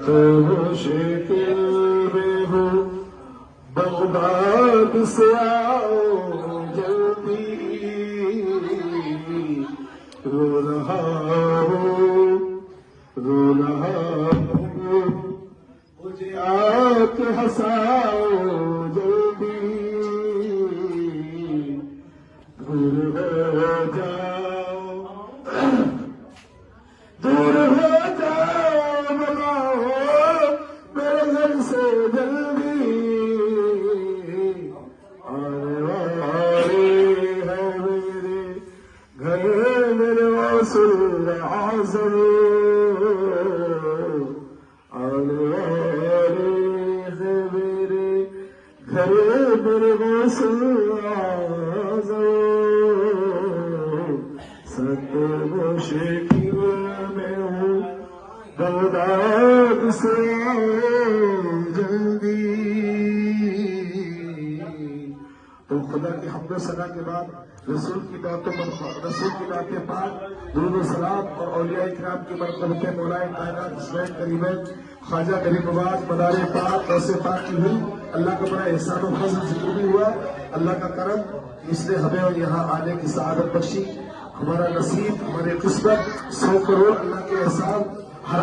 مشکل میں ہوں بغداد سے آؤ جلدی، رو رہا ہوں مجھے آ کے ہنساؤ جلدی، دور ہو جاؤ دور ہو جاؤ بلاؤ میرے گھر سے جلدی، آنے والے ہیں میرے گھر میرے غوث اعظم، آنے والے ہیں میرے گھر میرے غوث اعظم، ست مشکل میں ہوں بغداد سے جلدی۔ تو خدا کی حمد و ثنا کے بعد رسول کی باتوں پر رسول کی باتیں پاک درود و سلام اور اولیاء کرام کی مرتبت مولا کائنات اسماعیل کریمین خواجہ غریب نواز مدار پاک غوث پاک کی ہوئی۔ اللہ کا بڑا احسان و فضل ذکر بھی ہوا، اللہ کا کرم اس نے ہمیں یہاں آنے کی سعادت بخشی۔ ہمارا نصیب ہماری قسمت 100 کروڑ اللہ کے احسان ہر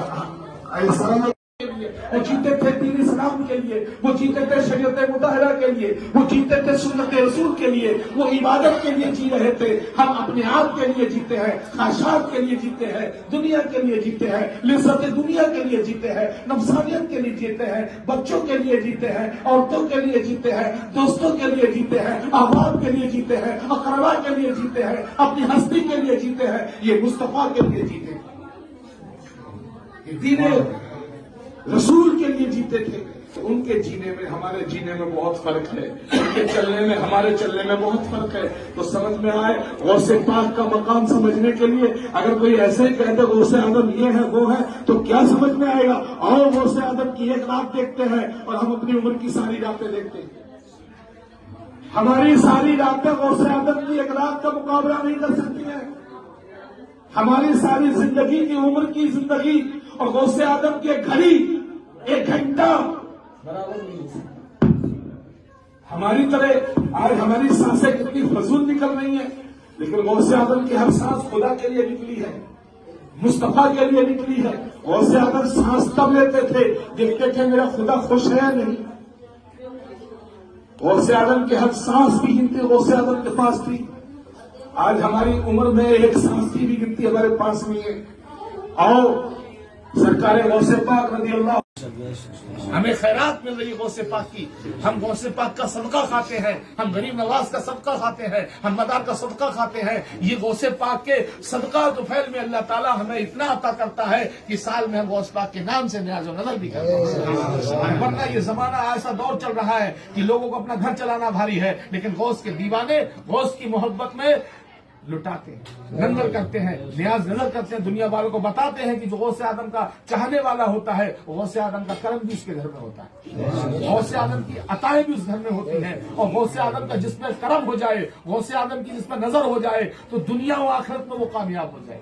احسان کے لیے، وہ جیتے تھے دین اسلام کے لیے، وہ جیتے تھے شریعت مطہرہ کے لیے، وہ جیتے تھے سنت رسول کے لیے، وہ عبادت کے لیے جی رہے تھے۔ ہم اپنے آپ کے لیے جیتے ہیں، خواہشات کے لیے جیتے ہیں، دنیا کے لیے جیتے ہیں، لذت دنیا کے لیے جیتے ہیں، نفسانیت کے لیے جیتے ہیں، بچوں کے لیے جیتے ہیں، عورتوں کے لیے جیتے ہیں، دوستوں کے لیے جیتے ہیں، احباب کے لیے جیتے ہیں، اقربا کے لیے جیتے ہیں، اپنی ہستی کے لیے جیتے ہیں، یہ مصطفیٰ کے لیے جیتے ہیں، یہ دین رسول کے لیے جیتے تھے۔ ان کے جینے میں ہمارے جینے میں بہت فرق ہے، ان کے چلنے میں ہمارے چلنے میں بہت فرق ہے۔ تو سمجھ میں آئے غوث پاک کا مقام سمجھنے کے لیے اگر کوئی ایسے ہی کہتے غوث اعظم یہ ہے وہ ہے تو کیا سمجھ میں آئے گا؟ اور غوث اعظم کی ایک رات دیکھتے ہیں اور ہم اپنی عمر کی ساری راتیں دیکھتے ہیں۔ ہماری ساری راتیں غوث اعظم کی ایک رات کا مقابلہ نہیں کر سکتی ہیں۔ ہماری ساری زندگی کی عمر کی زندگی اور غوث اعظم کی ایک گھڑی ایک گھنٹہ برابر نہیں ہو سکتا۔ ہماری طرح آج ہماری سانسیں کتنی فضول نکل رہی ہیں، لیکن غوث اعظم کی ہر سانس خدا کے لیے نکلی ہے، مصطفیٰ کے لیے نکلی ہے۔ غوث اعظم سانس تب لیتے تھے دیکھتے تھے میرا خدا خوش ہے یا نہیں۔ غوث اعظم کی ہر سانس کی گنتی غوث اعظم کے پاس تھی۔ آج ہماری عمر میں ایک سانس کی بھی گنتی ہمارے پاس نہیں ہے۔ آؤ سرکار غوث پاک رضی اللہ ہمیں خیرات مل رہی ہے غوث پاک کی، ہم غوث پاک کا صدقہ کھاتے ہیں، ہم غریب نواز کا صدقہ کھاتے ہیں، ہم مدار کا صدقہ کھاتے ہیں۔ یہ غوث پاک کے صدقہ تو فعل میں اللہ تعالیٰ ہمیں اتنا عطا کرتا ہے کہ سال میں ہم غوث پاک کے نام سے نیاز و نظر بھی کرتے ہیں۔ ورنہ یہ زمانہ ایسا دور چل رہا ہے کہ لوگوں کو اپنا گھر چلانا بھاری ہے، لیکن غوث کے دیوانے غوث کی محبت میں لٹاتے ہیں، نظر کرتے ہیں، نیاز نظر کرتے ہیں، دنیا والوں کو بتاتے ہیں کہ جو غوث اعظم کا چاہنے والا ہوتا ہے غوث اعظم کا کرم بھی اس کے گھر میں ہوتا ہے، غوث اعظم کی عطائیں بھی اس گھر میں ہوتی ہیں، اور غوث اعظم کا جس میں کرم ہو جائے، غوث اعظم کی جس میں نظر ہو جائے تو دنیا و آخرت میں وہ کامیاب ہو جائے۔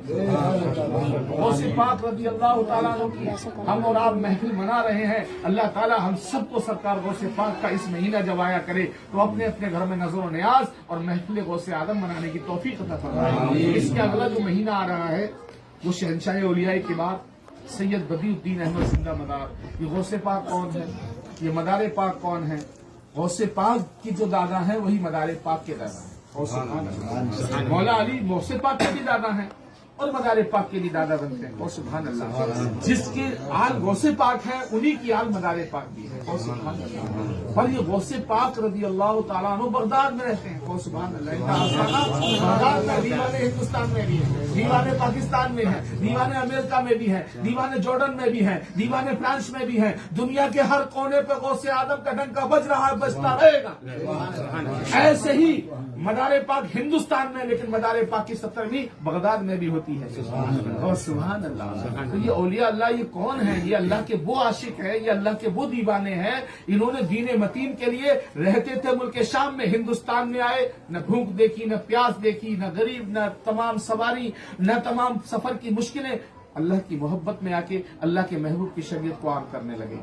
غوث پاک رضی اللہ تعالیٰ عنہ کی ہم اور آپ محفل منا رہے ہیں، اللہ تعالیٰ ہم سب کو سرکار غوث پاک کا اس مہینہ جب آیا کرے تو اپنے اپنے گھر میں نظر و نیاز اور محفل غوث اعظم منانے کی توفیق عطا فرمائے۔ اس کے اگلا جو مہینہ آ رہا ہے وہ شہنشاہ اولیاء کے بعد سید بدیع الدین احمد زندہ مدار۔ یہ غوث پاک کون ہے؟ یہ مدار پاک کون ہے؟ غوث پاک کی جو دادا ہیں وہی مدار پاک کے دادا ہیں۔ مولا علی غوث پاک کے بھی دادا ہیں اور مدار پاک کے بھی دادا بنتے ہیں۔ اور سبحان اللہ، جس کے آل غوث پاک ہیں انہی کی آل مدار پاک بھی ہے۔ اور سبحان اللہ، پر یہ غوث پاک رضی اللہ تعالیٰ عنہ بغداد میں رہتے ہیں۔ اور سبحان اللہ، ان کا آستانہ بغداد میں، دیوانے ہندوستان میں بھی ہے، دیوانے پاکستان میں ہے، دیوانے امریکہ میں بھی ہے، دیوانے جارڈن میں بھی ہے، دیوانے فرانس میں بھی ہے۔ دنیا کے ہر کونے پہ غوث اعظم کا ڈنکا بج رہا ہے، بجتا رہے گا۔ ایسے ہی مدار پاک ہندوستان میں، لیکن مدار پاک کی 17ویں بغداد میں بھی ہوتی ہے۔ اور سبحان اللہ، تو یہ اولیاء اللہ یہ کون ہیں؟ یہ اللہ کے وہ عاشق ہیں، یہ اللہ کے وہ دیوانے ہیں۔ انہوں نے دین متین کے لیے رہتے تھے ملک شام میں، ہندوستان میں آئے، نہ بھوک دیکھی، نہ پیاس دیکھی، نہ غریب، نہ تمام سواری، نہ تمام سفر کی مشکلیں، اللہ کی محبت میں آ کے اللہ کے محبوب کی شریعت کو عام کرنے لگے،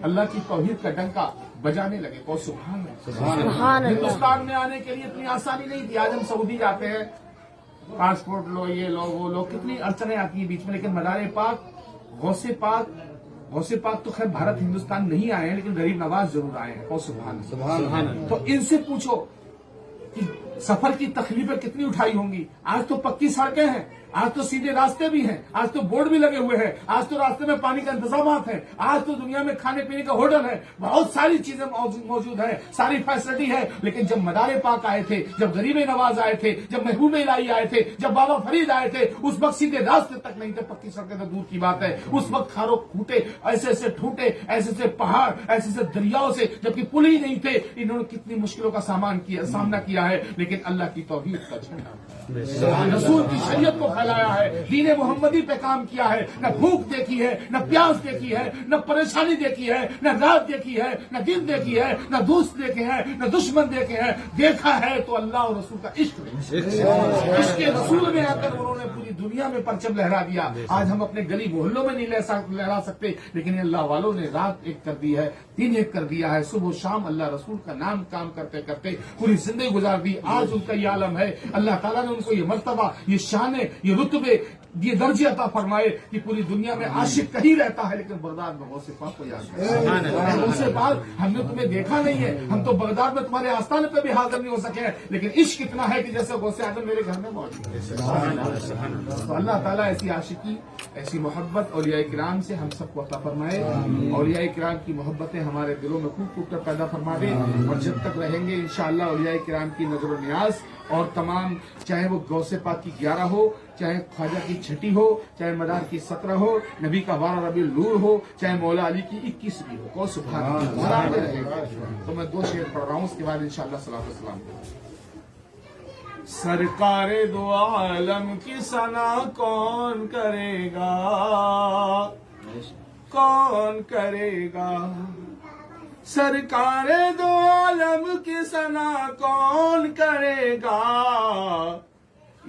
اللہ کی توحید کا ڈنکا بجانے لگے. اور سبحان اللہ. ہندوستان میں آنے کے لیے اتنی آسانی نہیں تھی. آج ہم سعودی جاتے ہیں، پاسپورٹ لو، یہ لو وہ لو، کتنی اڑچنیں آتی ہیں بیچ میں. لیکن مدار پاک، غوث پاک تو خیر بھارت ہندوستان نہیں آئے ہیں، لیکن غریب نواز ضرور آئے ہیں. اور سبحان اللہ. تو ان سے پوچھو کہ سفر کی تکلیفیں کتنی اٹھائی ہوں گی. آج تو پکی سڑکیں ہیں، آج تو سیدھے راستے بھی ہیں، آج تو بورڈ بھی لگے ہوئے ہیں، آج تو راستے میں پانی کا انتظامات ہیں، آج تو دنیا میں کھانے پینے کا ہوٹل ہے، بہت ساری چیزیں موجود ہیں، ساری فیسلٹی ہے. لیکن جب مدار پاک آئے تھے، جب غریب نواز آئے تھے، جب محبوب الہی آئے تھے، جب بابا فرید آئے تھے، اس وقت سیدھے راستے تک نہیں تھے. پکی سڑکیں تو دور کی بات ہے. اس وقت کھارو کھوٹے، ایسے ایسے ٹھوٹے، ایسے ایسے پہاڑ، ایسے ایسے دریاؤں سے، جبکہ پل ہی نہیں تھے. انہوں نے کتنی مشکلوں کا سامنا کیا ہے، لیکن اللہ کی توحید کا جھنڈا، رسول کی شریعت کو پھیلایا ہے، دین محمدی پہ کام کیا ہے. نہ بھوک دیکھی ہے، نہ پیاس دیکھی ہے، نہ پریشانی دیکھی ہے، نہ رات دیکھی ہے، نہ دن دیکھی ہے، نہ دوست دیکھے ہیں، نہ دشمن دیکھے ہیں. دیکھا ہے تو اللہ اور رسول کا عشق کے رسول میں آ کر انہوں نے پوری دنیا میں پرچم لہرا دیا. آج ہم اپنے گلی محلوں میں نہیں لہرا سکتے، لیکن اللہ والوں نے رات ایک کر دی ہے، دن ایک کر دیا ہے. صبح و شام اللہ رسول کا نام کام کرتے کرتے پوری زندگی گزار دی. آج ان کا یہ عالم ہے. اللہ تعالیٰ نے ان کو یہ مرتبہ، یہ شانے، یہ رتبے، یہ درجے عطا فرمائے کہ پوری دنیا میں عاشق کہیں رہتا ہے، لیکن بغداد میں غوث پاک کو یاد کرتا ہے. غوث پاک، ہم نے تمہیں دیکھا نہیں ہے، ہم تو بغداد میں تمہارے آستانے پہ بھی حاضر نہیں ہو سکے ہیں، لیکن عشق اتنا ہے کہ جیسے غوث اعظم میرے گھر میں موجود ہے. تو اللہ تعالیٰ ایسی عاشقی، ایسی محبت اولیاء کرام سے ہم سب کو عطا فرمائے. اولیاء کرام کی محبتیں ہمارے دلوں میں خوب خوب کر پیدا فرما دے. اور جب تک رہیں گے انشاءاللہ اولیاء کرام کی نظر و نیاز، اور تمام، چاہے وہ غوث پاک کی 11 ہو، چاہے خواجہ کی 6 ہو، چاہے مدار کی 17 ہو، نبی کا 12 ربیع النور ہو، چاہے مولا علی کی 21 بھی ہو. کو سبحان اللہ. تو میں 2 شعر پڑھ رہا ہوں، اس کے بعد انشاءاللہ صلاۃ والسلام. سرکار دو عالم کی ثنا کون کرے گا، کون کرے گا. سرکار دو عالم کی ثنا کون کرے گا،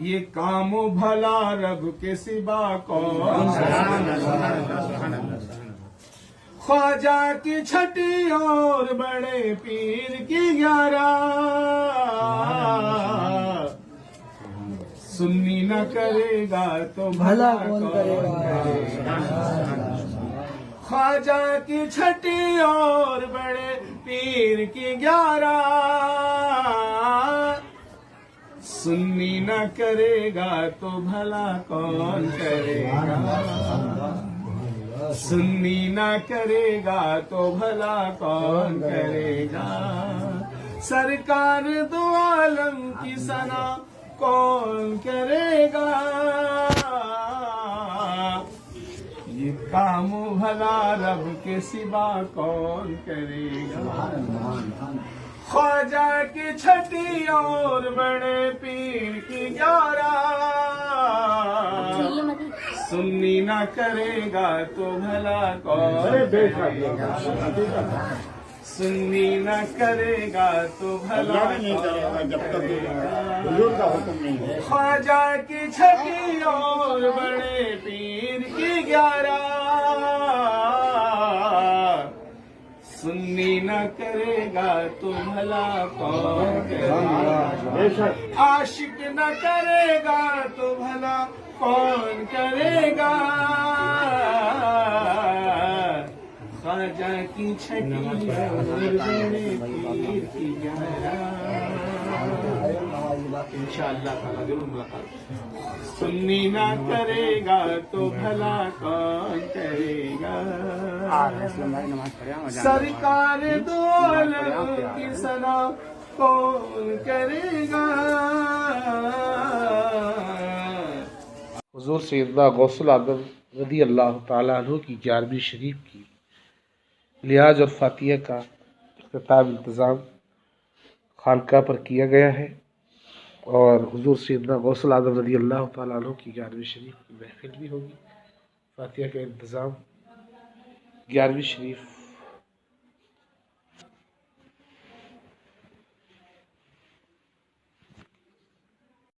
یہ کام بھلا رب کے سوا کون کرے گا. خواجہ کی 6 اور بڑے پیر کی 11، سنی نہ کرے گا تو بھلا کون کرے گا. خواجہ کی 6 اور بڑے پیر کی 11، سنی نہ کرے گا تو بھلا کون کرے گا. سنی نہ کرے گا تو بھلا کون کرے گا. سرکار دو عالم کی ثنا کون کرے گا، یہ کام بھلا رب کے سوا کون کرے گا. خواجہ کی 6 اور بڑے پیر کی 11، سنی نہ کرے گا تو بھلا کون کرے گا. سنی نہ کرے گا تو بھلا کون کرے گا. خواجہ کی 6 اور بڑے پیر کی 11، سنی نہ کرے گا تو بھلا کون کرے گا. عاشق نہ کرے گا تو بھلا کون کرے گا. خواجہ کی 6 اور بڑے پیر کی 11، انشاءاللہ تعالیٰ ضرور ملاقات. سنی نہ کرے گا تو بھلا کون کرے گا. سرکار دو عالم کی ثنا کون کرے گا. حضور سیدنا غوث العظم رضی اللہ تعالیٰ عنہ کی 11ویں شریف کی لیاز اور فاتحہ کا اختتام انتظام خانقاہ پر کیا گیا ہے، اور حضور سیدنا غوث العظم رضی اللہ تعالیٰ عنہ کی 11ویں شریف کی محفل بھی ہوگی. فاتحہ کا انتظام 11ویں شریف